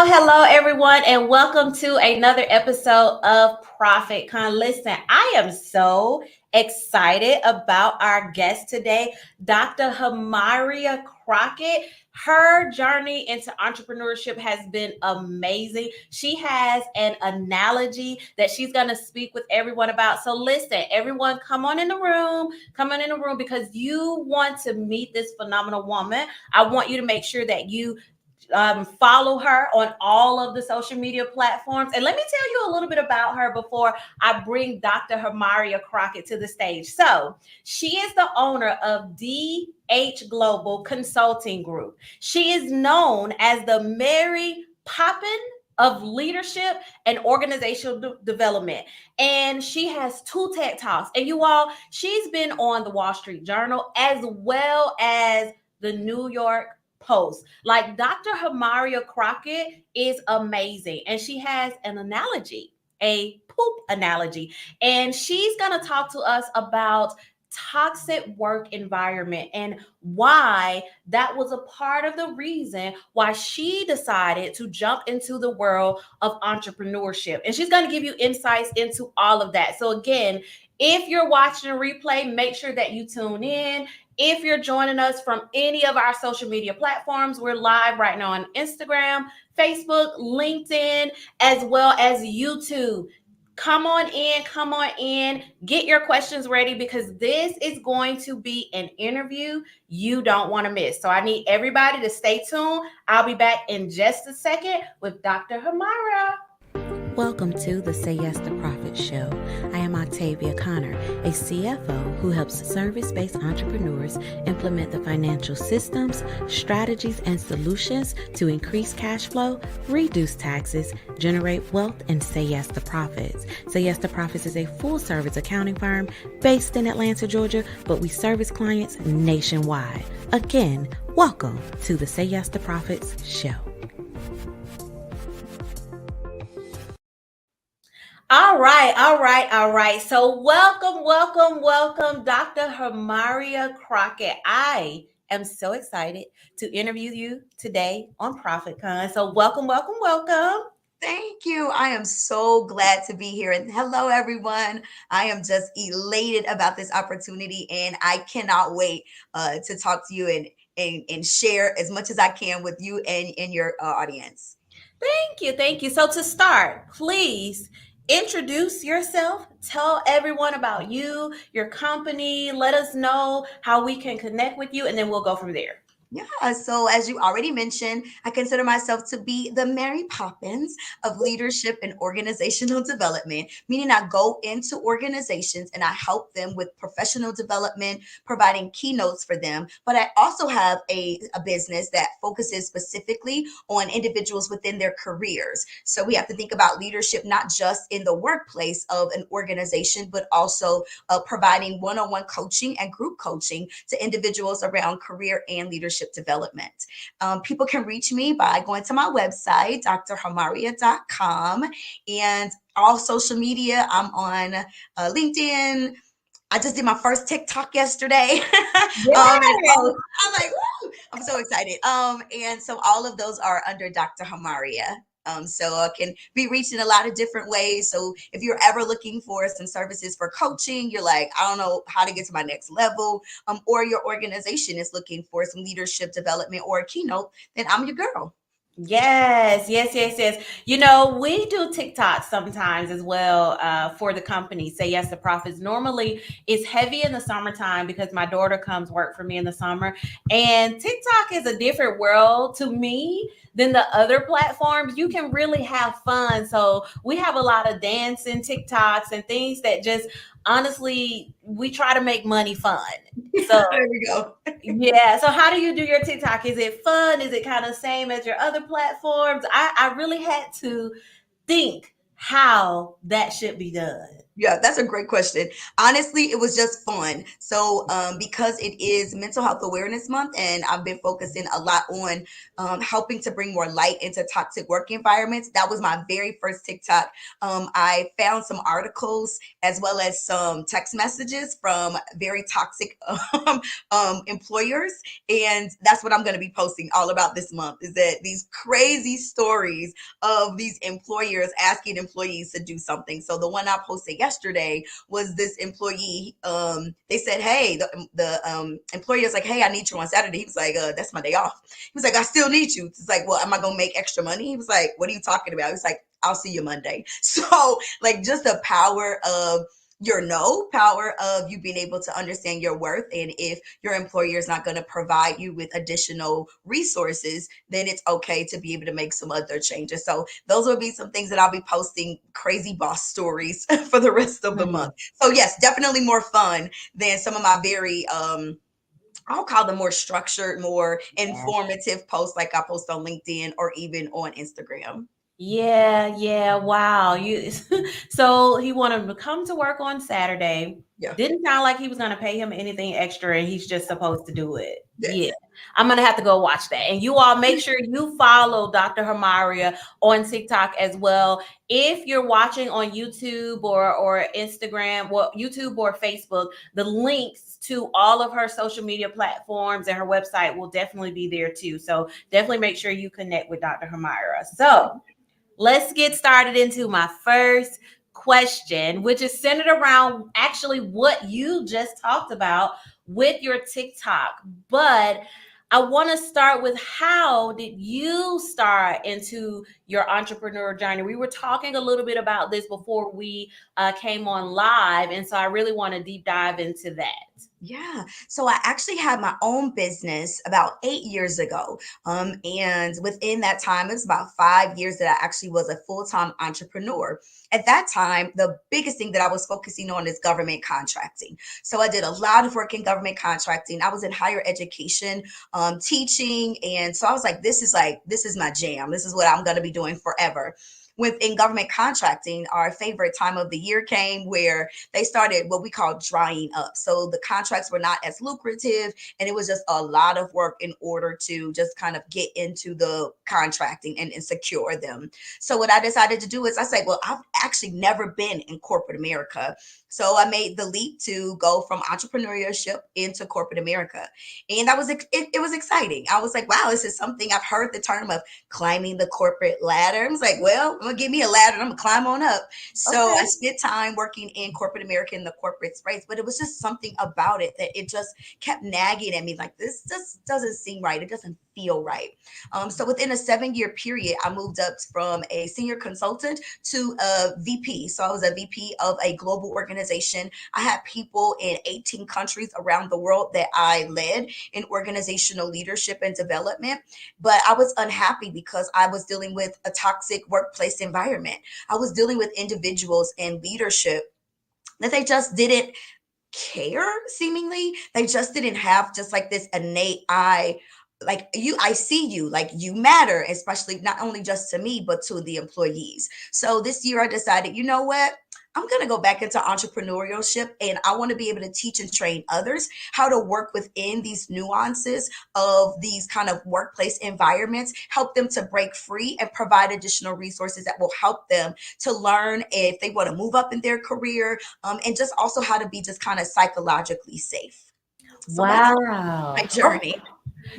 Hello, everyone, and welcome to another episode of ProfitCon. Listen, I am so excited about our guest today, Dr. Harmaria Crockett. Her journey into entrepreneurship has been amazing. She has an analogy that she's going to speak with everyone about. So listen, everyone, come on in the room, because you want to meet this phenomenal woman. I want you to make sure that you follow her on all of the social media platforms. And let me tell you a little bit about her before I bring Dr. Harmaria Crockett to the stage. So she is the owner of DH Global Consulting Group. She is known as the Mary Poppin of leadership and organizational development. And she has 2 TED Talks. And you all, she's been on the Wall Street Journal as well as the New York Post. Like, Dr. Harmaria Crockett is amazing. And she has an analogy, a poop analogy. And she's going to talk to us about toxic work environment and why that was a part of the reason why she decided to jump into the world of entrepreneurship. And she's going to give you insights into all of that. So again, if you're watching a replay, make sure that you tune in. If you're joining us from any of our social media platforms, we're live right now on Instagram, Facebook, LinkedIn, as well as YouTube. Come on in, get your questions ready because this is going to be an interview you don't want to miss. So I need everybody to stay tuned. I'll be back in just a second with Dr. Harmaria. Welcome to the Say Yes to Profit Show. I am Octavia Conner, a CFO who helps service-based entrepreneurs implement the financial systems, strategies, and solutions to increase cash flow, reduce taxes, generate wealth, and say yes to profits. Say Yes to Profits is a full-service accounting firm based in Atlanta, Georgia, but we service clients nationwide. Again, welcome to the Say Yes to Profits Show. All right. So welcome, Dr. Harmaria Crockett. I am so excited to interview you today on ProfitCon. So welcome. Thank you. I am so glad to be here. And hello, everyone. I am just elated about this opportunity, and I cannot wait to talk to you and share as much as I can with you and your audience. Thank you. So to start, please introduce yourself. Tell everyone about you, your company. Let us know how we can connect with you, and then we'll go from there. Yeah, so as you already mentioned, I consider myself to be the Mary Poppins of leadership and organizational development, meaning I go into organizations and I help them with professional development, providing keynotes for them. But I also have a business that focuses specifically on individuals within their careers. So we have to think about leadership, not just in the workplace of an organization, but also providing one-on-one coaching and group coaching to individuals around career and leadership development. People can reach me by going to my website, drharmaria.com, and all social media. I'm on LinkedIn. I just did my first TikTok yesterday. And so I'm like, woo, I'm so excited. And so all of those are under Dr. Harmaria. So I can be reached in a lot of different ways. So if you're ever looking for some services for coaching, you're like, I don't know how to get to my next level, or your organization is looking for some leadership development or a keynote, then I'm your girl. Yes. You know, we do TikTok sometimes as well for the company, Say Yes to Profits. Normally, it's heavy in the summertime because my daughter comes work for me in the summer. And TikTok is a different world to me than the other platforms. You can really have fun. So we have a lot of dancing TikToks and things that just, honestly, we try to make money fun. So there we go. Yeah. So how do you do your TikTok? Is it fun? Is it kind of same as your other platforms? I really had to think how that should be done. Yeah, that's a great question. Honestly, it was just fun. So, because it is Mental Health Awareness Month, and I've been focusing a lot on helping to bring more light into toxic work environments, that was my very first TikTok. I found some articles as well as some text messages from very toxic employers, and that's what I'm going to be posting all about this month. Is that these crazy stories of these employers asking employees to do something. So the one I posted yesterday was this employee. They said, "Hey," the employer's like, "Hey, I need you on Saturday." He was like, "That's my day off." He was like, "I still need you." It's like, "Well, am I gonna make extra money?" He was like, "What are you talking about?" He was like, "I'll see you Monday." So like just the power of power of you being able to understand your worth. And if your employer is not going to provide you with additional resources, then it's okay to be able to make some other changes. So those will be some things that I'll be posting, crazy boss stories for the rest of the month. So yes, definitely more fun than some of my very I'll call them more structured, more informative posts like I post on LinkedIn or even on Instagram. Yeah, wow. You so he wanted him to come to work on Saturday. Yeah. Didn't sound like he was gonna pay him anything extra, and he's just supposed to do it. Yeah. Yes. I'm gonna have to go watch that. And you all make sure you follow Dr. Harmaria on TikTok as well. If you're watching on YouTube or Instagram, well, YouTube or Facebook, the links to all of her social media platforms and her website will definitely be there too. So definitely make sure you connect with Dr. Harmaria. So let's get started into my first question, which is centered around actually what you just talked about with your TikTok. But I want to start with, how did you start into your entrepreneur journey? We were talking a little bit about this before we came on live. And so I really want to deep dive into that. Yeah. So I actually had my own business about 8 years ago. And within that time, it was about 5 years that I actually was a full-time entrepreneur. At that time, the biggest thing that I was focusing on is government contracting. So I did a lot of work in government contracting. I was in higher education, teaching. And so I was like, this is my jam. This is what I'm going to be doing forever. Within government contracting, our favorite time of the year came where they started what we call drying up. So the contracts were not as lucrative, and it was just a lot of work in order to just kind of get into the contracting and secure them. So what I decided to do is I said, well, I've actually never been in corporate America. So I made the leap to go from entrepreneurship into corporate America. And that was it was exciting. I was like, wow, this is something. I've heard the term of climbing the corporate ladder. I was like, well, I'm gonna give me a ladder and I'm gonna climb on up. So Okay. I spent time working in corporate America in the corporate space, but it was just something about it that it just kept nagging at me like, this just doesn't seem right. It doesn't feel right. So within a 7 year period, I moved up from a senior consultant to a VP. So I was a VP of a global organization. I had people in 18 countries around the world that I led in organizational leadership and development. But I was unhappy because I was dealing with a toxic workplace environment. I was dealing with individuals in leadership that they just didn't care, seemingly. They just didn't have just like this innate I see you, like you matter, especially not only just to me, but to the employees. So this year I decided, you know what? I'm going to go back into entrepreneurship, and I want to be able to teach and train others how to work within these nuances of these kind of workplace environments, help them to break free and provide additional resources that will help them to learn if they want to move up in their career, and just also how to be just kind of psychologically safe. So that's Wow. my journey.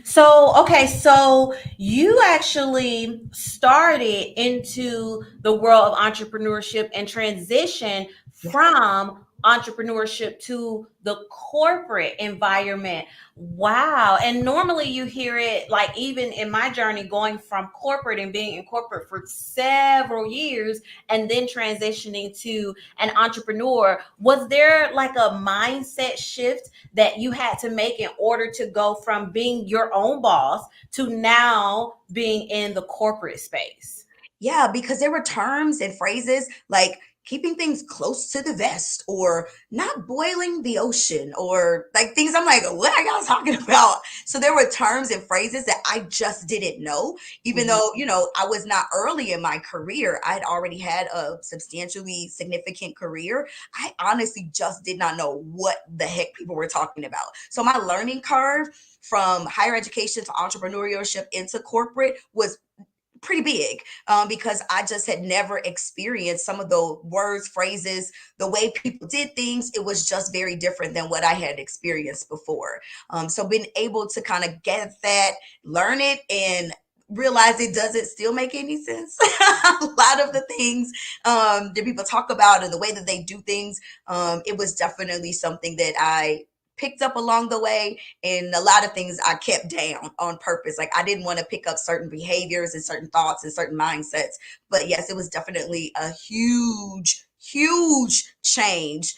So you actually started into the world of entrepreneurship and transition Yeah. from entrepreneurship to the corporate environment. Wow. And normally you hear it, like even in my journey going from corporate and being in corporate for several years and then transitioning to an entrepreneur. Was there like a mindset shift that you had to make in order to go from being your own boss to now being in the corporate space? Yeah, because there were terms and phrases like keeping things close to the vest, or not boiling the ocean, or like things I'm like, what are y'all talking about? So there were terms and phrases that I just didn't know, even though, I was not early in my career. I had already had a substantially significant career. I honestly just did not know what the heck people were talking about. So my learning curve from higher education to entrepreneurship into corporate was pretty big, because I just had never experienced some of the words, phrases, the way people did things. It was just very different than what I had experienced before. So being able to kind of get that, learn it, and realize it doesn't still make any sense. A lot of the things that people talk about and the way that they do things, it was definitely something that I picked up along the way, and a lot of things I kept down on purpose. Like, I didn't want to pick up certain behaviors and certain thoughts and certain mindsets. But yes, it was definitely a huge change,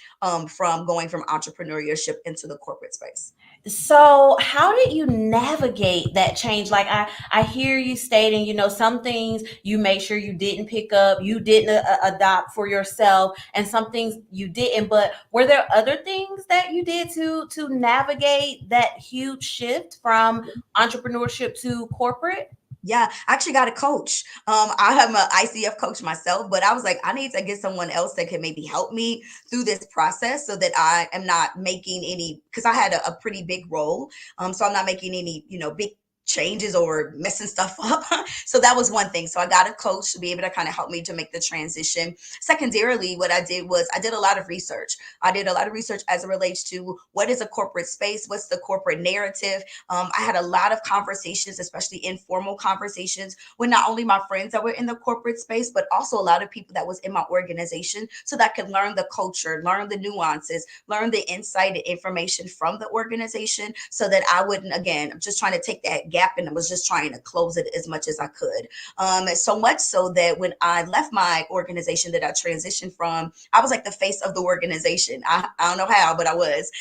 from going from entrepreneurship into the corporate space. So how did you navigate that change? Like, I hear you stating, some things you made sure you didn't pick up, you didn't adopt for yourself, and some things you didn't. But were there other things that you did to navigate that huge shift from entrepreneurship to corporate? Yeah, I actually got a coach. I am an ICF coach myself, but I was like, I need to get someone else that can maybe help me through this process, so that I am not making any, because I had a pretty big role. So I'm not making any, big changes or messing stuff up. So that was one thing. So I got a coach to be able to kind of help me to make the transition. Secondarily, what I did was I did a lot of research. I did a lot of research as it relates to what is a corporate space, what's the corporate narrative. I had a lot of conversations, especially informal conversations, with not only my friends that were in the corporate space, but also a lot of people that was in my organization, so that I could learn the culture, learn the nuances, learn the insight and information from the organization, so that I wouldn't, again, I'm just trying to take that gap, and I was just trying to close it as much as I could. So much so that when I left my organization that I transitioned from, I was like the face of the organization. I don't know how, but I was.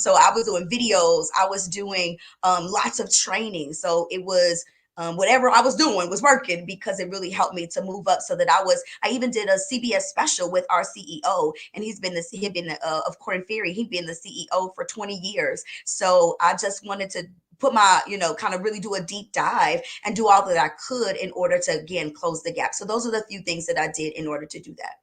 So I was doing videos, I was doing lots of training. So it was, whatever I was doing was working, because it really helped me to move up, so that I even did a CBS special with our CEO, and he'd been of Corn Ferry, he'd been the CEO for 20 years. So I just wanted to put my, kind of really do a deep dive and do all that I could in order to, again, close the gap. So those are the few things that I did in order to do that.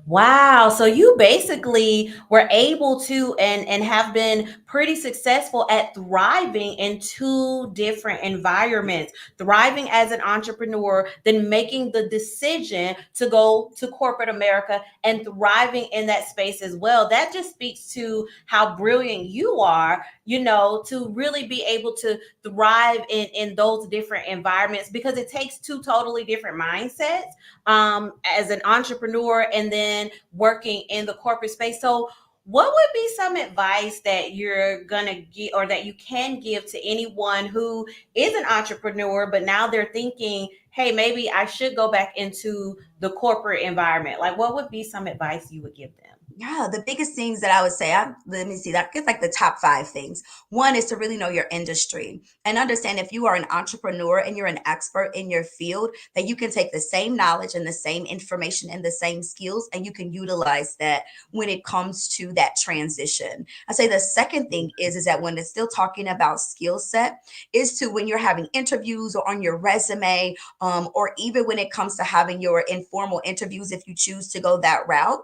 Wow. So you basically were able to and have been pretty successful at thriving in two different environments, thriving as an entrepreneur, then making the decision to go to corporate America and thriving in that space as well. That just speaks to how brilliant you are, to really be able to thrive in those different environments, because it takes two totally different mindsets, as an entrepreneur and then working in the corporate space. So what would be some advice that you're going to give, or that you can give, to anyone who is an entrepreneur, but now they're thinking, hey, maybe I should go back into the corporate environment? Like, what would be some advice you would give them? Yeah, the biggest things that I would say, let me see, that gets like the top 5 things. One is to really know your industry and understand, if you are an entrepreneur and you're an expert in your field, that you can take the same knowledge and the same information and the same skills, and you can utilize that when it comes to that transition. I say the second thing is that when it's still talking about skill set, is to, when you're having interviews or on your resume, or even when it comes to having your informal interviews, if you choose to go that route,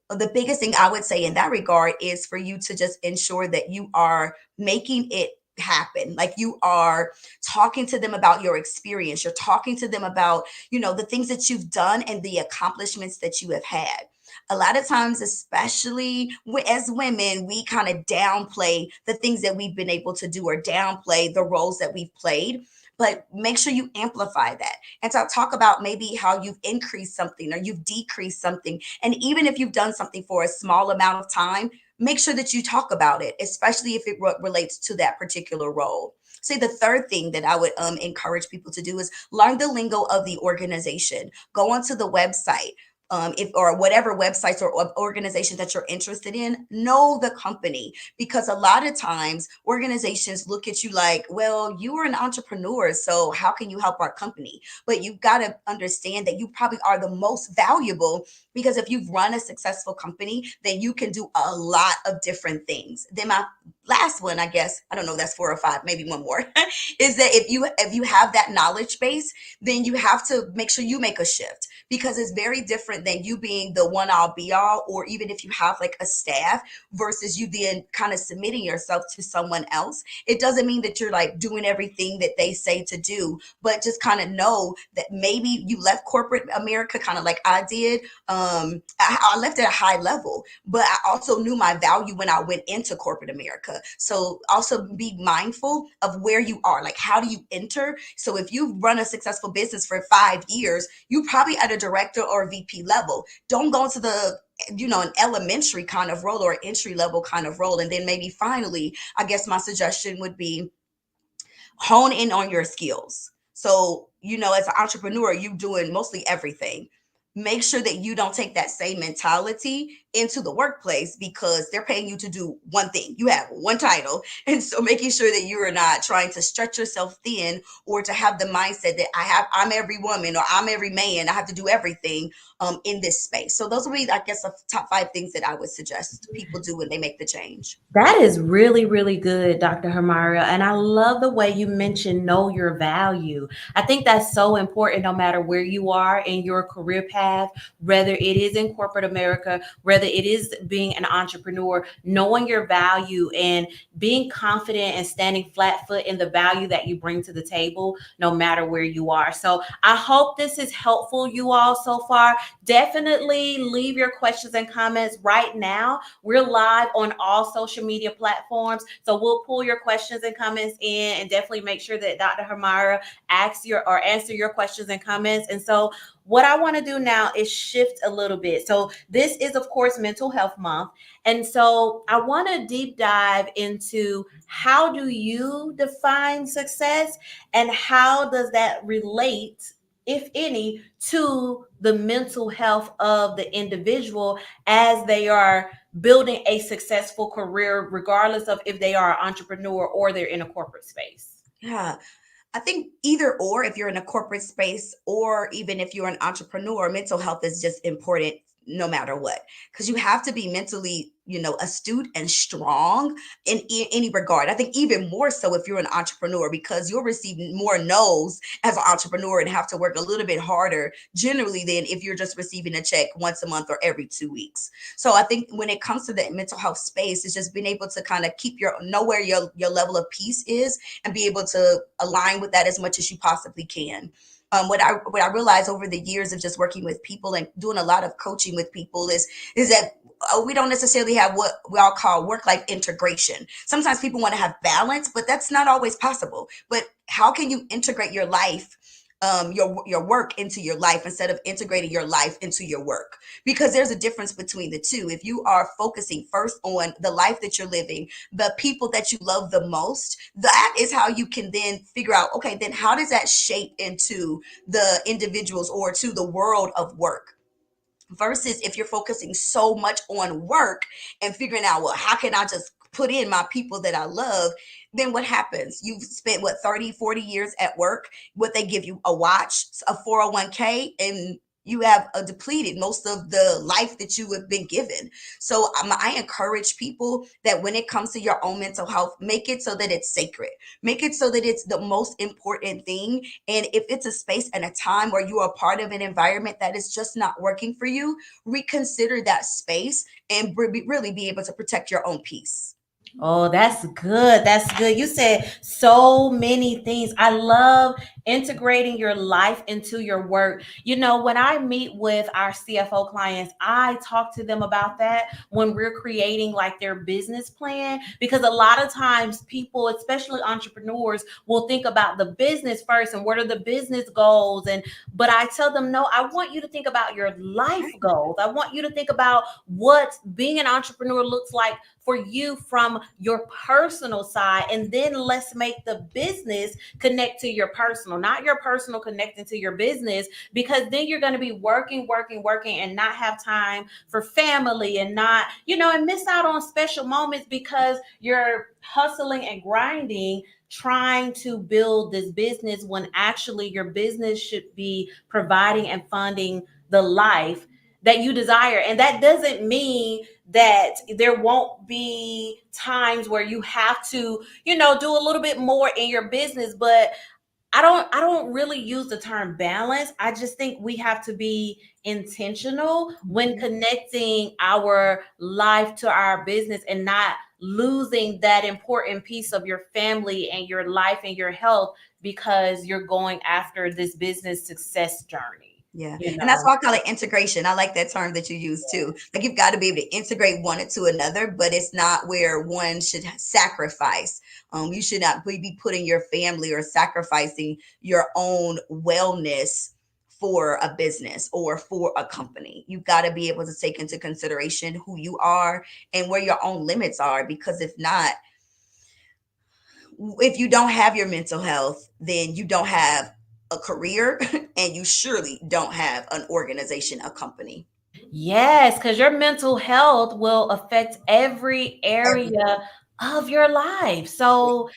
the biggest thing I would say in that regard is for you to just ensure that you are making it happen. Like, you are talking to them about your experience. You're talking to them about, the things that you've done and the accomplishments that you have had. A lot of times, especially as women, we kind of downplay the things that we've been able to do, or downplay the roles that we've played. But make sure you amplify that, and so talk about maybe how you've increased something or you've decreased something. And even if you've done something for a small amount of time, make sure that you talk about it, especially if it relates to that particular role. Say the third thing that I would encourage people to do is learn the lingo of the organization. Go onto the website. if or whatever websites or organizations that you're interested in, know the company, because a lot of times organizations look at you like, well, you are an entrepreneur, so how can you help our company? But you've got to understand that you probably are the most valuable, because if you've run a successful company, then you can do a lot of different things. Then my last one, I guess, I don't know, that's 4 or 5, maybe one more, is that if you have that knowledge base, then you have to make sure you make a shift, because it's very different than you being the one all be all, or even if you have like a staff versus you then kind of submitting yourself to someone else. It doesn't mean that you're like doing everything that they say to do, but just kind of know that maybe you left corporate America kind of like I did. I left at a high level, but I also knew my value when I went into corporate America. So also be mindful of where you are, like how do you enter? So if you've run a successful business for 5 years, you probably at a director or VP level. Don't go to the an elementary kind of role or entry level kind of role. And then maybe finally, I guess my suggestion would be hone in on your skills. So, as an entrepreneur, you're doing mostly everything. Make sure that you don't take that same mentality into the workplace, because they're paying you to do one thing. You have one title. And so making sure that you are not trying to stretch yourself thin, or to have the mindset that I'm every woman or I'm every man. I have to do everything in this space. So those would be, I guess, the top 5 things that I would suggest people do when they make the change. That is really, really good, Dr. Harmaria. And I love the way you mentioned know your value. I think that's so important no matter where you are in your career path, whether it is in corporate America, whether it is being an entrepreneur, knowing your value and being confident and standing flat foot in the value that you bring to the table, no matter where you are. So I hope this is helpful, you all, so far. Definitely leave your questions and comments right now. We're live on all social media platforms, so we'll pull your questions and comments in, and definitely make sure that Dr. Harmaria answer your questions and comments. And so what I want to do now is shift a little bit. So this is, of course, Mental Health Month. And so I want to deep dive into, how do you define success, and how does that relate, if any, to the mental health of the individual as they are building a successful career, regardless of if they are an entrepreneur or they're in a corporate space? Yeah. I think either or, if you're in a corporate space or even if you're an entrepreneur, mental health is just important no matter what, because you have to be mentally, astute and strong in any regard. I think even more so if you're an entrepreneur, because you'll receive more no's as an entrepreneur and have to work a little bit harder generally than if you're just receiving a check once a month or every 2 weeks. So I think when it comes to the mental health space, it's just being able to kind of know where your level of peace is, and be able to align with that as much as you possibly can. What I realized over the years of just working with people and doing a lot of coaching with people is that we don't necessarily have what we all call work-life integration. Sometimes people want to have balance, but that's not always possible. But how can you integrate your life, your work into your life, instead of integrating your life into your work? Because there's a difference between the two. If you are focusing first on the life that you're living, the people that you love the most, that is how you can then figure out, okay, then how does that shape into the individuals or to the world of work? Versus if you're focusing so much on work and figuring out, well, how can I just put in my people that I love? Then what happens? You've spent 30, 40 years at work. What they give you, a watch, a 401k, and you have depleted most of the life that you have been given. So I encourage people that when it comes to your own mental health, make it so that it's sacred. Make it so that it's the most important thing. And if it's a space and a time where you are part of an environment that is just not working for you, reconsider that space and really be able to protect your own peace. Oh, that's good. That's good. You said so many things. I love integrating your life into your work. When I meet with our CFO clients, I talk to them about that when we're creating like their business plan, because a lot of times people, especially entrepreneurs, will think about the business first and what are the business goals. But I tell them, no, I want you to think about your life goals. I want you to think about what being an entrepreneur looks like for you from your personal side, and then let's make the business connect to your personal, not your personal connecting to your business, because then you're going to be working and not have time for family, and not, and miss out on special moments because you're hustling and grinding trying to build this business, when actually your business should be providing and funding the life that you desire. And that doesn't mean that there won't be times where you have to, do a little bit more in your business, but I don't really use the term balance. I just think we have to be intentional when connecting our life to our business, and not losing that important piece of your family and your life and your health because you're going after this business success journey. Yeah. And that's why I call it integration. I like that term that you use too. Like, you've got to be able to integrate one into another, but it's not where one should sacrifice. You should not be putting your family or sacrificing your own wellness for a business or for a company. You've got to be able to take into consideration who you are and where your own limits are, because if not, if you don't have your mental health, then you don't have a career, and you surely don't have an organization, a company. Yes, because your mental health will affect every area of your life. So,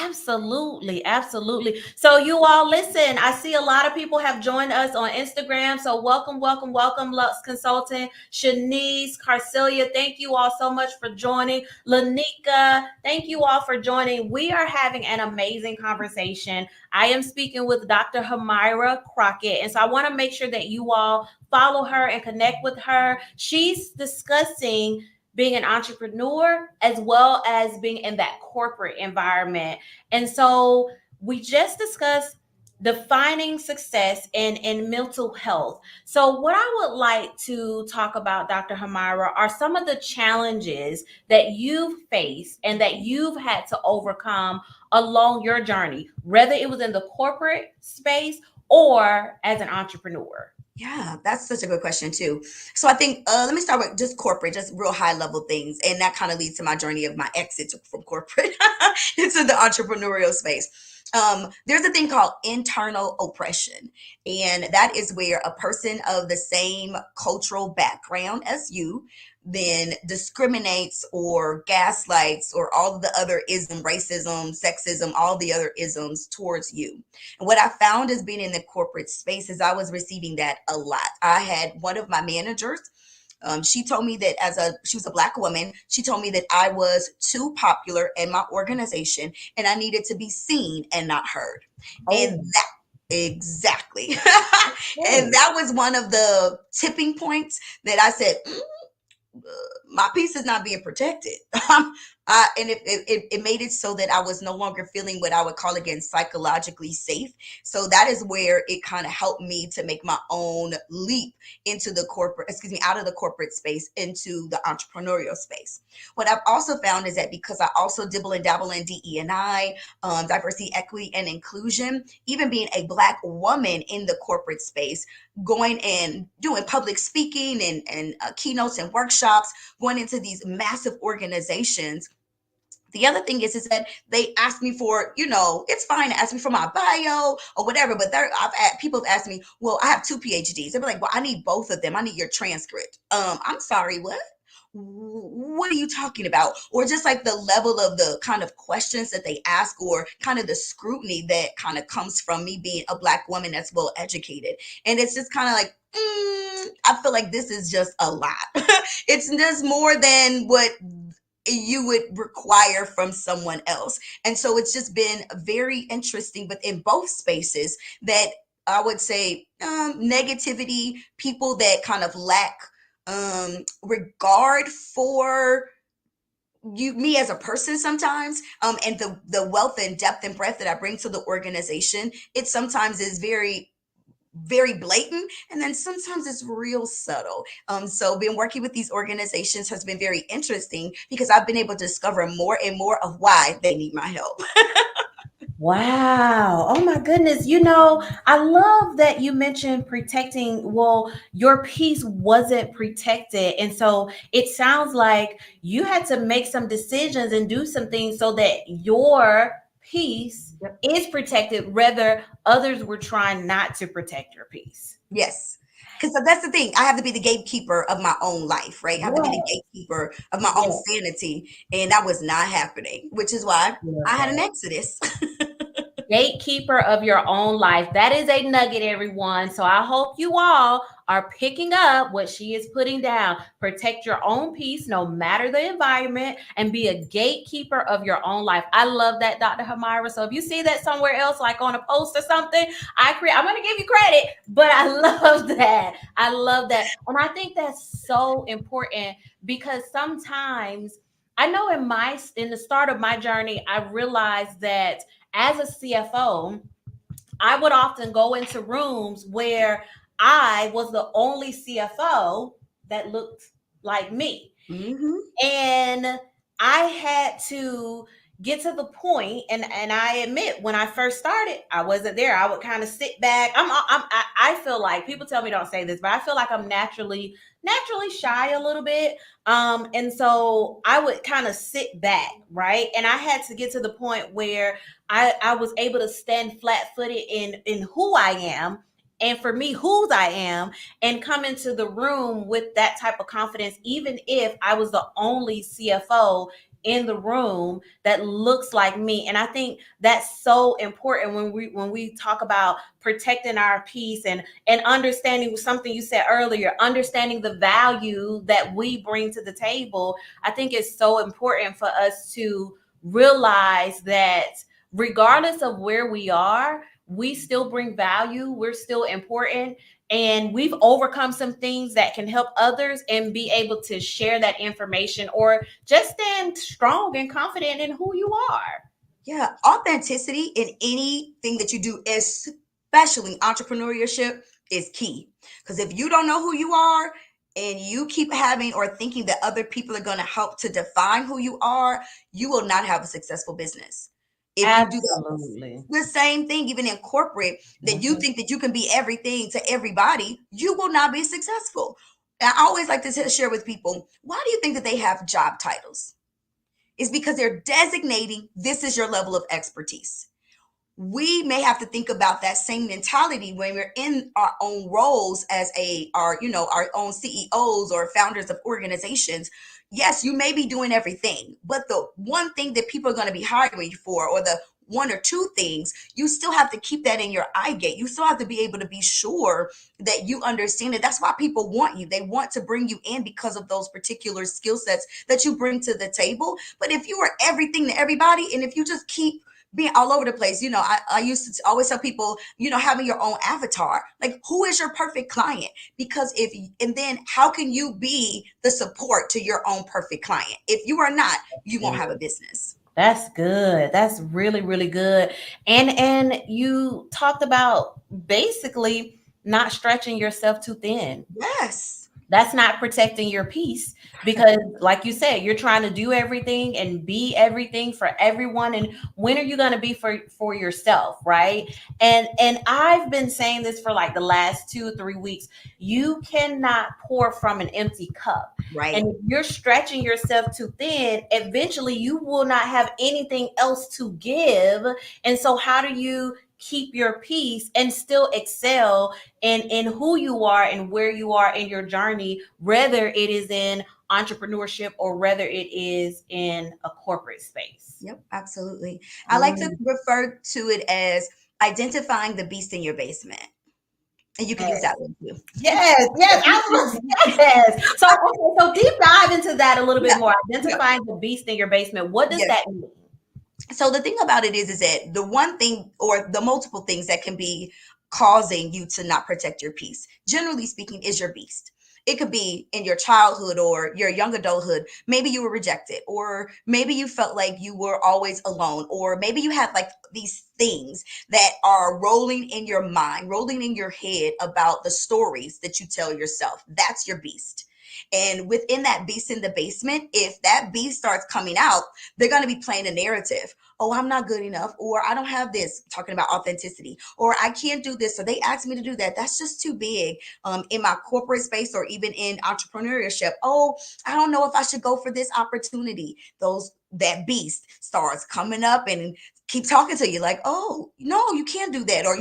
absolutely, absolutely. So, you all listen, I see a lot of people have joined us on Instagram. So, welcome, Lux Consultant, Shanice, Carcelia. Thank you all so much for joining. Lanika, thank you all for joining. We are having an amazing conversation. I am speaking with Dr. Harmaria Crockett. And so, I want to make sure that you all follow her and connect with her. She's discussing being an entrepreneur as well as being in that corporate environment. And so we just discussed defining success and mental health. So what I would like to talk about, Dr. Harmaria, are some of the challenges that you've faced and that you've had to overcome along your journey, whether it was in the corporate space or as an entrepreneur. Yeah, that's such a good question too. So I think let me start with just corporate, just real high level things, and that kind of leads to my journey of my exit from corporate into the entrepreneurial space. There's a thing called internal oppression, and that is where a person of the same cultural background as you then discriminates or gaslights or all of the other racism, sexism, all the other isms towards you. And what I found as being in the corporate space is I was receiving that a lot. I had one of my managers. She told me that she was a Black woman. She told me that I was too popular in my organization and I needed to be seen and not heard. Oh. And that exactly. And that was one of the tipping points that I said, my peace is not being protected. And it made it so that I was no longer feeling what I would call, again, psychologically safe. So that is where it kind of helped me to make my own leap into the out of the corporate space into the entrepreneurial space. What I've also found is that because I also dibble and dabble in DE&I, diversity, equity, and inclusion, even being a Black woman in the corporate space, going and doing public speaking and keynotes and workshops, going into these massive organizations. The other thing is that they ask me for, it's fine to ask me for my bio or whatever, but people have asked me, well, I have 2 PhDs. They'll be like, well, I need both of them. I need your transcript. I'm sorry, what? What are you talking about? Or just like the level of the kind of questions that they ask, or kind of the scrutiny that kind of comes from me being a Black woman that's well educated. And it's just kind of like, I feel like this is just a lot. It's just more than what you would require from someone else. And so it's just been very interesting, but in both spaces that I would say negativity, people that kind of lack regard for me as a person sometimes, and the wealth and depth and breadth that I bring to the organization, it sometimes is very, very blatant, and then sometimes it's real subtle. So being working with these organizations has been very interesting because I've been able to discover more and more of why they need my help. Wow. Oh my goodness. You know, I love that you mentioned protecting. Well, your piece wasn't protected. And so it sounds like you had to make some decisions and do some things so that your piece Yep. is protected, whether others were trying not to protect your piece. Yes. Because that's the thing. I have to be the gatekeeper of my own life, right? I have to be the Yeah. gatekeeper of my own Yeah. sanity. And that was not happening, which is why Love I had an that. exodus. Gatekeeper of your own life. That is a nugget, everyone. So I hope you all are picking up what she is putting down. Protect your own peace, no matter the environment, and be a gatekeeper of your own life. I love that, Dr. Harmaria. So if you see that somewhere else, like on a post or something, I'm going to give you credit, but I love that. I love that. And I think that's so important because sometimes I know in the start of my journey, I realized that as a CFO, I would often go into rooms where I was the only CFO that looked like me. Mm-hmm. And I had to get to the point, and I admit when I first started, I wasn't there. I would kind of sit back. I feel like people tell me don't say this, but I feel like I'm naturally shy a little bit. And so I would kind of sit back, right? And I had to get to the point where I was able to stand flat footed in who I am. And for me, whose I am, and come into the room with that type of confidence, even if I was the only CFO in the room that looks like me. And I think that's so important when we talk about protecting our peace and understanding something you said earlier, understanding the value that we bring to the table. I think it's so important for us to realize that regardless of where we are, we still bring value, we're still important, and we've overcome some things that can help others and be able to share that information or just stand strong and confident in who you are. Yeah. Authenticity in anything that you do, especially entrepreneurship, is key. Because if you don't know who you are and you keep having or thinking that other people are going to help to define who you are, you will not have a successful business. If you do that, Absolutely. the same thing, even in corporate, that you Mhm. think that you can be everything to everybody, you will not be successful. And I always like to share with people, why do you think that they have job titles? Is because they're designating this is your level of expertise. We may have to think about that same mentality when we're in our own roles as our own CEOs or founders of organizations. Yes, you may be doing everything, but the one thing that people are going to be hiring you for, or the one or two things, you still have to keep that in your eye gate. You still have to be able to be sure that you understand it. That's why people want you. They want to bring you in because of those particular skill sets that you bring to the table. But if you are everything to everybody, and if you just keep being all over the place, I used to always tell people, having your own avatar, like who is your perfect client? Because and then how can you be the support to your own perfect client? If you are not, you won't have a business. That's good. That's really, really good. And you talked about basically not stretching yourself too thin. Yes. That's not protecting your peace because like you said, you're trying to do everything and be everything for everyone. And when are you going to be for yourself, right? And I've been saying this for like the last 2 or 3 weeks. You cannot pour from an empty cup. Right. And if you're stretching yourself too thin, eventually you will not have anything else to give. And so how do you keep your peace and still excel in who you are and where you are in your journey, whether it is in entrepreneurship or whether it is in a corporate space? Yep, absolutely. I like to refer to it as identifying the beast in your basement. And you can use Yes, that one too. yes, The yes. beast I in was your yes. So okay, so deep dive into that a little bit Yeah. more. Yeah. Identifying the beast in your basement. What does Yes. that mean? So the thing about it is that the one thing or the multiple things that can be causing you to not protect your peace, generally speaking, is your beast. It could be in your childhood or your young adulthood. Maybe you were rejected, or maybe you felt like you were always alone, or maybe you had like these things that are rolling in your mind, rolling in your head about the stories that you tell yourself. That's your beast. And within that beast in the basement, if that beast starts coming out, they're going to be playing a narrative. oh, I'm not good enough, or I don't have this, talking about authenticity, or I can't do this, or they asked me to do that. That's just too big in my corporate space or even in entrepreneurship. Oh, I don't know if I should go for this opportunity. That beast starts coming up and keep talking to you like, oh, no, you can't do that. Or,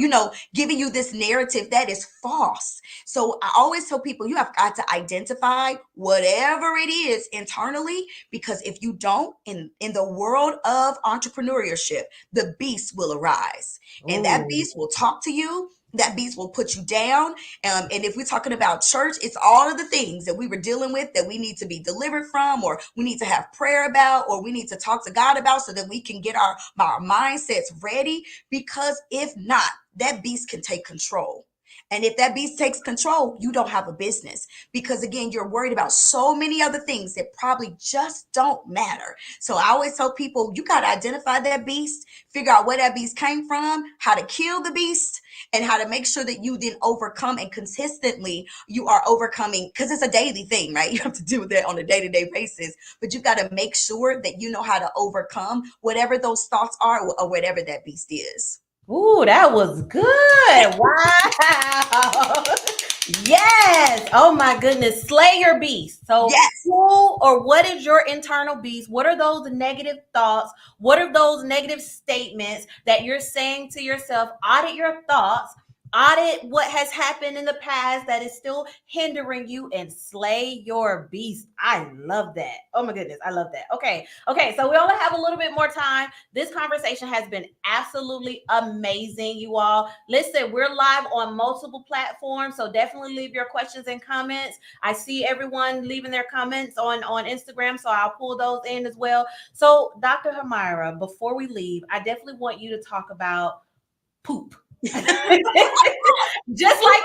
giving you this narrative that is false. So I always tell people, you have got to identify whatever it is internally, because if you don't, in the world of entrepreneurship, the beast will arise. And that beast will talk to you. That beast will put you down. And if we're talking about church, it's all of the things that we were dealing with that we need to be delivered from, or we need to have prayer about, or we need to talk to God about, so that we can get our mindsets ready. Because if not, that beast can take control. And if that beast takes control, you don't have a business, because again, you're worried about so many other things that probably just don't matter. So I always tell people, you got to identify that beast, figure out where that beast came from, how to kill the beast, and how to make sure that you then overcome, and consistently you are overcoming, because it's a daily thing, right? You have to do that on a day-to-day basis, but you got to make sure that you know how to overcome whatever those thoughts are, or whatever that beast is. Ooh, that was good. Wow. Yes. Oh my goodness. Slay your beast. So Yes. who or what is your internal beast? What are those negative thoughts? What are those negative statements that you're saying to yourself? Audit your thoughts. Audit what has happened in the past that is still hindering you, and slay your beast. I love that. Oh my goodness. I love that. Okay. So we only have a little bit more time. This conversation has been absolutely amazing, you all. Listen, we're live on multiple platforms, so definitely leave your questions and comments. I see everyone leaving their comments on Instagram, so I'll pull those in as well. So Dr. Harmaria, before we leave, I definitely want you to talk about poop. Just like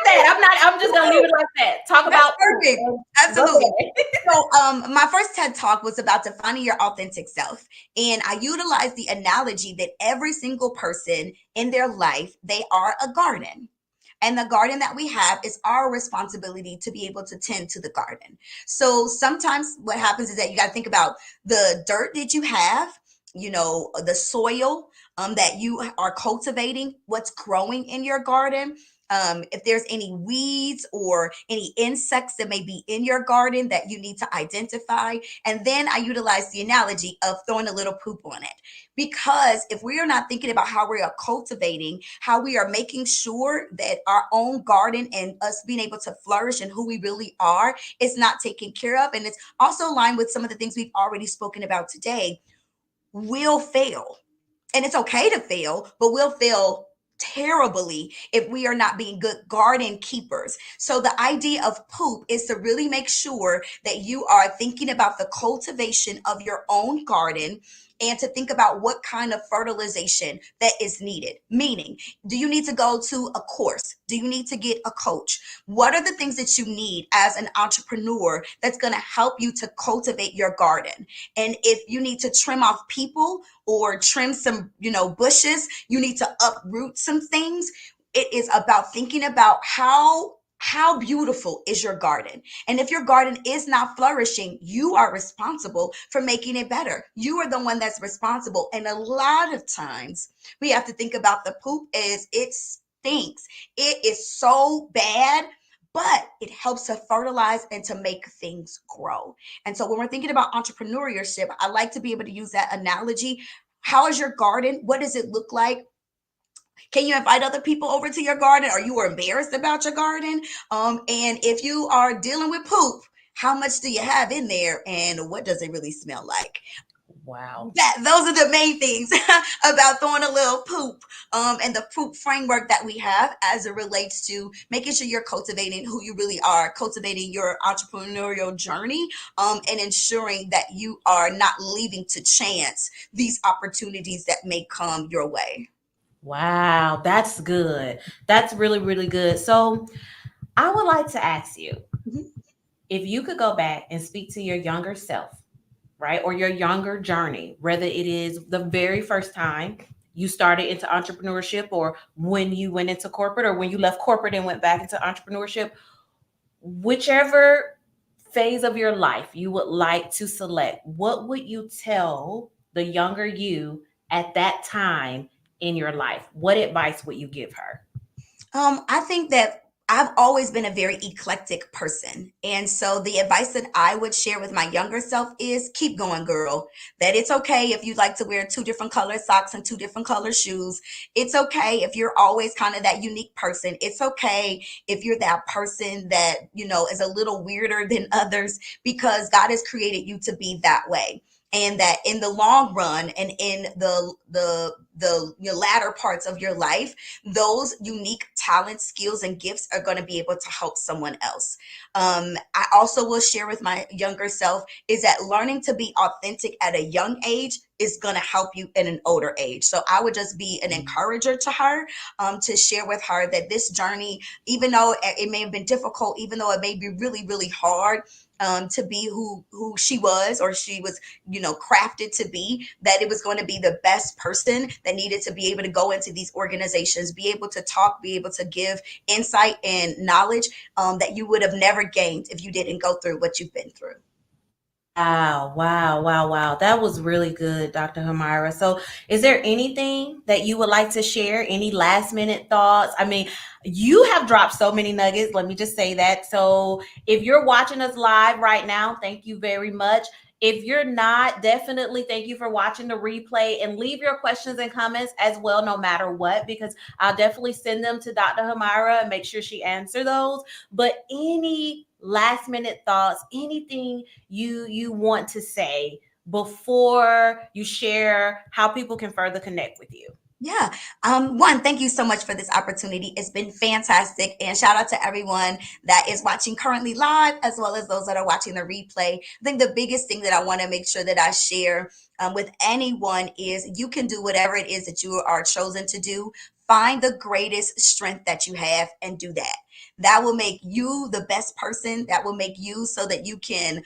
that. I'm just gonna leave it like that. Talk about perfect. Poop. Absolutely. Okay. So my first TED talk was about defining your authentic self. And I utilized the analogy that every single person in their life, they are a garden. And the garden that we have is our responsibility to be able to tend to the garden. So sometimes what happens is that you got to think about the dirt that you have, the soil that you are cultivating, what's growing in your garden. If there's any weeds or any insects that may be in your garden that you need to identify. And then I utilize the analogy of throwing a little poop on it. Because if we are not thinking about how we are cultivating, how we are making sure that our own garden and us being able to flourish and who we really are is not taken care of, and it's also aligned with some of the things we've already spoken about today, we'll fail. And it's okay to fail, but we'll fail terribly if we are not being good garden keepers. So the idea of poop is to really make sure that you are thinking about the cultivation of your own garden, and to think about what kind of fertilization that is needed. Meaning, do you need to go to a course? Do you need to get a coach? What are the things that you need as an entrepreneur that's going to help you to cultivate your garden? And if you need to trim off people or trim some, bushes, you need to uproot some things. It is about thinking about how beautiful is your garden. And if your garden is not flourishing, you are responsible for making it better. You are the one that's responsible. And a lot of times we have to think about the poop as it stinks. It is so bad, but it helps to fertilize and to make things grow. And so when we're thinking about entrepreneurship, I like to be able to use that analogy. How is your garden? What does it look like? Can you invite other people over to your garden? Are you embarrassed about your garden? And if you are dealing with poop, how much do you have in there, and what does it really smell like? Wow. Those are the main things about throwing a little poop, and the poop framework that we have as it relates to making sure you're cultivating who you really are, cultivating your entrepreneurial journey, and ensuring that you are not leaving to chance these opportunities that may come your way. Wow, that's good. That's really, really good. So I would like to ask you, Mhm. if you could go back and speak to your younger self, right? Or your younger journey, whether it is the very first time you started into entrepreneurship, or when you went into corporate, or when you left corporate and went back into entrepreneurship, whichever phase of your life you would like to select, what would you tell the younger you at that time in your life, what advice would you give her? I think that I've always been a very eclectic person. And so the advice that I would share with my younger self is keep going, girl. That it's okay if you like to wear two different color socks and two different color shoes. It's okay if you're always kind of that unique person. It's okay if you're that person that, is a little weirder than others, because God has created you to be that way. And that in the long run and in the your latter parts of your life, those unique talents, skills, and gifts are going to be able to help someone else. I also will share with my younger self is that learning to be authentic at a young age is going to help you in an older age. So I would just be an encourager to her, to share with her that this journey, even though it may have been difficult, even though it may be really, really hard, to be who she was, or she was, crafted to be, that it was going to be the best person that needed to be able to go into these organizations, be able to talk, be able to give insight and knowledge that you would have never gained if you didn't go through what you've been through. Wow, wow, wow, wow. That was really good, Dr. Harmaria. So, is there anything that you would like to share? Any last minute thoughts? I mean, you have dropped so many nuggets. Let me just say that. So, if you're watching us live right now, thank you very much. If you're not, definitely thank you for watching the replay, and leave your questions and comments as well, no matter what, because I'll definitely send them to Dr. Harmaria and make sure she answers those. But any last minute thoughts, anything you want to say before you share how people can further connect with you? Yeah. One, thank you so much for this opportunity. It's been fantastic. And shout out to everyone that is watching currently live, as well as those that are watching the replay. I think the biggest thing that I want to make sure that I share with anyone is you can do whatever it is that you are chosen to do. Find the greatest strength that you have and do that. That will make you the best person. That will make you so that you can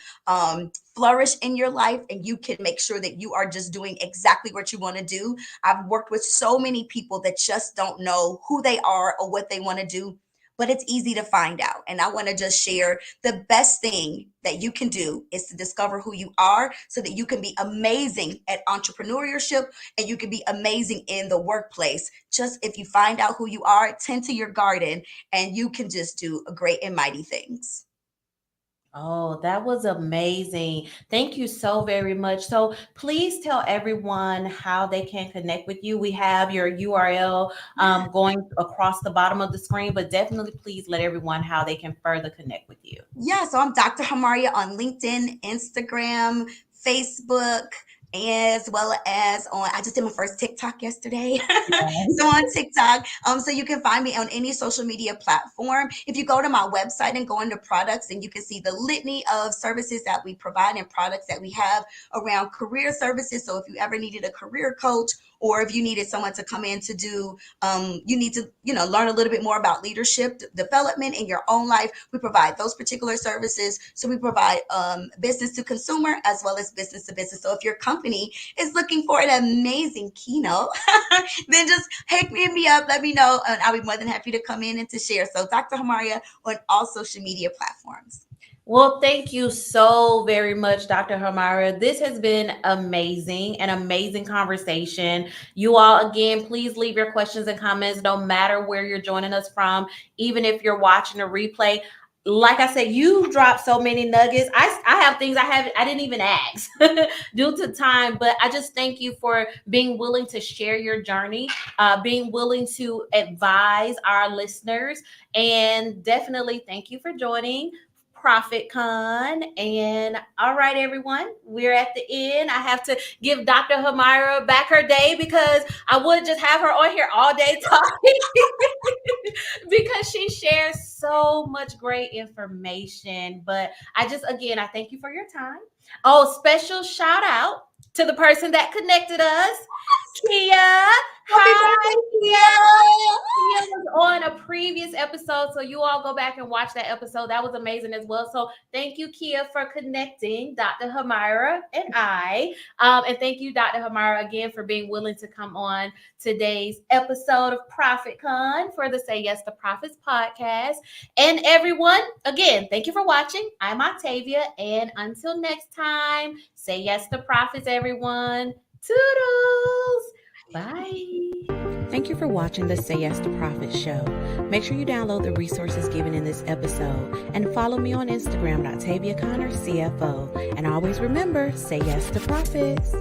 flourish in your life, and you can make sure that you are just doing exactly what you want to do. I've worked with so many people that just don't know who they are or what they want to do, but it's easy to find out. And I want to just share the best thing that you can do is to discover who you are, so that you can be amazing at entrepreneurship and you can be amazing in the workplace. Just if you find out who you are, tend to your garden, and you can just do great and mighty things. Oh, that was amazing. Thank you so very much. So please tell everyone how they can connect with you. We have your URL going across the bottom of the screen, but definitely please let everyone how they can further connect with you. Yeah, so I'm Dr. Harmaria on LinkedIn, Instagram, Facebook, as well as I just did my first TikTok yesterday. So on TikTok, so you can find me on any social media platform. If you go to my website and go into products, and you can see the litany of services that we provide and products that we have around career services. So if you ever needed a career coach, or if you needed someone to come in to do, you need to, learn a little bit more about leadership development in your own life, we provide those particular services. So we provide business to consumer as well as business to business. So if your company is looking for an amazing keynote, then just hit me up, let me know, and I'll be more than happy to come in and to share. So Dr. Harmaria on all social media platforms. Well, thank you so very much, Dr. Harmaria. This has been amazing, an amazing conversation. You all, again, please leave your questions and comments, no matter where you're joining us from, even if you're watching a replay. Like I said, you dropped so many nuggets. I have things I didn't even ask due to time, but I just thank you for being willing to share your journey, being willing to advise our listeners, and definitely thank you for joining ProfitCon. And all right, everyone, we're at the end. I have to give Dr. Harmaria back her day, because I would just have her on here all day talking because she shares so much great information. But again, I thank you for your time. Oh, special shout out to the person that connected us, Kia. Hi, Kia. Kia was on a previous episode, so you all go back and watch that episode. That was amazing as well. So thank you, Kia, for connecting Dr. Harmaria and I. And thank you, Dr. Harmaria, again, for being willing to come on today's episode of ProfitCon for the Say Yes to Profits podcast. And everyone, again, thank you for watching. I'm Octavia, and until next time, say yes to profits, everyone. Toodles. Thank you for watching the Say Yes to Profit show. Make sure you download the resources given in this episode and follow me on Instagram, Octavia Conner, CFO. And always remember, say yes to profits.